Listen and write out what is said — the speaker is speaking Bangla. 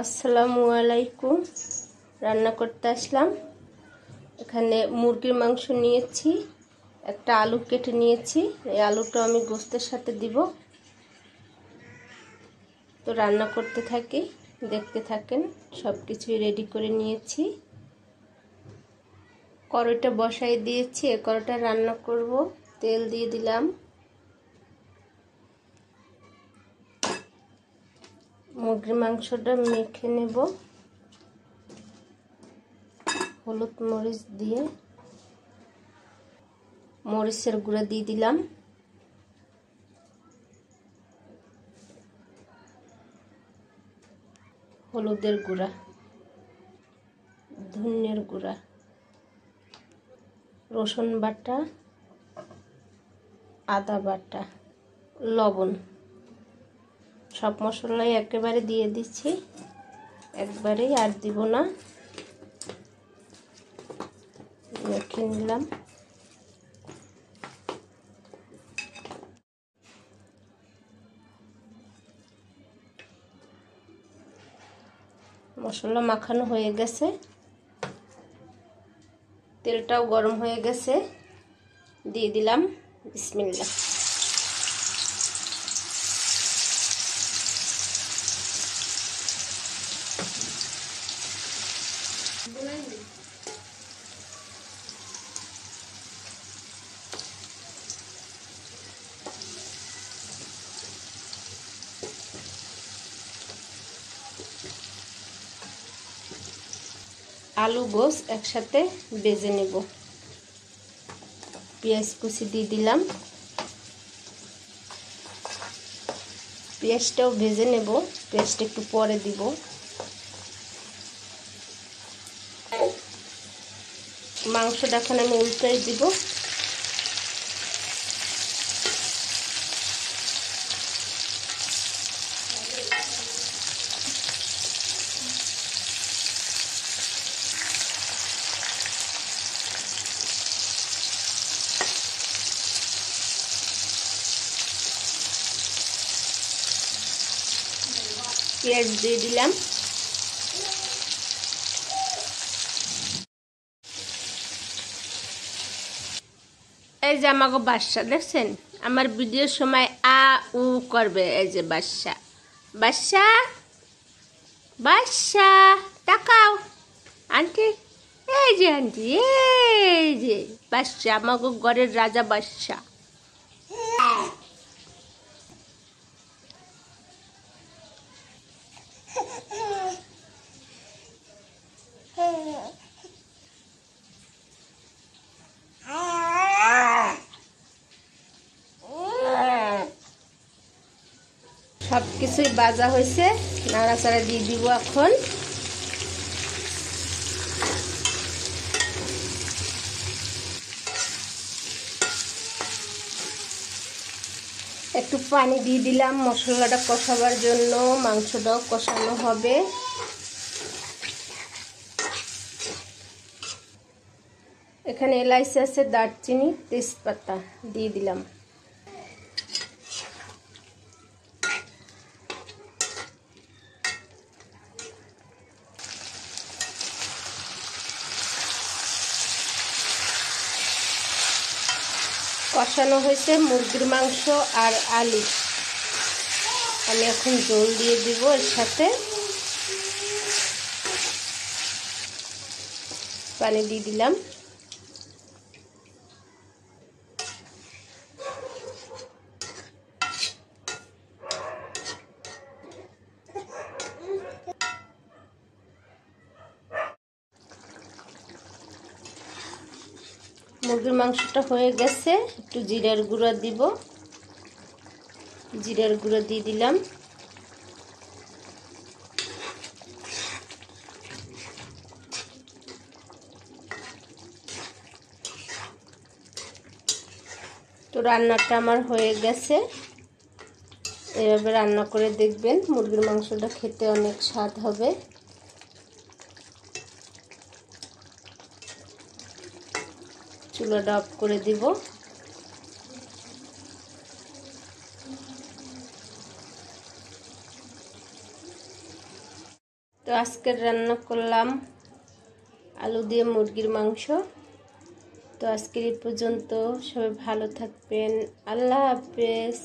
আসসালামু আলাইকুম। রান্না করতে আসলাম। এখানে মুরগির মাংস নিয়েছি, একটা আলু কেটে নিয়েছি। এই আলুটা আমি গোশতের সাথে দিব। তো রান্না করতে থাকি, দেখতে থাকেন। সব কিছুই রেডি করে নিয়েছি। কড়াইটা বসাই দিয়েছি, এই কড়াইটা রান্না করব। তেল দিয়ে দিলাম। মুরগির মাংসটা মেখে নেব হলুদ মরিচ দিয়ে। মরিচের গুঁড়া দিয়ে দিলাম, হলুদের গুঁড়া, ধনিয়ার গুঁড়া, রসুন বাটা, আদা বাটা, লবণ, সব মশলাই একেবারে দিয়ে দিচ্ছি। একবারেই আর দিব না। মেখে নিলাম। মশলা মাখানো হয়ে গেছে, তেলটাও গরম হয়ে গেছে। দিয়ে দিলাম বিসমিল্লাহ। আলু গোশ একসাথে ভেজে নেব। পেঁয়াজ কুচি দিয়ে দিলাম। পেঁয়াজটাও ভেজে নেব, পেঁয়াজটা একটু পরে দিব। মাংসটা এখন আমি উল্টাই দিব। পেঁয়াজ দিয়ে দিলাম। এই যে আমাকে বাদশা দেখছেন, আমার ভিডিওর সময় আ উ করবে। এই যে বাদশা, বাদশা, বাদশা, তাকাও আন্টি। এই যে আন্টি, এই যে বাদশা, আমাকে ঘরের রাজা বাদশা। সব কিছুই ভাজা হয়েছে, নাড়াচাড়া দিয়ে দিব এখন। একটু পানি দিয়ে দিলাম মশলাটা কষাবার জন্য, মাংসটাও কষানো হবে। এখানে এলাইচি আছে, দারচিনি, তেজপাতা দিয়ে দিলাম। কষানো হয়েছে মুরগির মাংস আর আলু। আমি এখন জল দিয়ে দিব এর সাথে। পানি দিয়ে দিলাম। মুরগির মাংসটা হয়ে গেছে। একটু জিরার গুঁড়া দিব, জিরার গুঁড়া দিয়ে দিলাম। তো রান্নাটা আমার হয়ে গেছে। এভাবে রান্না করে দেখবেন, মুরগির মাংসটা খেতে অনেক স্বাদ হবে। চুলাটা অফ করে দিব। তো আজকের রান্না করলাম আলু দিয়ে মুরগির মাংস। তো আজকের এই পর্যন্ত, সবাই ভালো থাকবেন। আল্লাহ হাফেজ।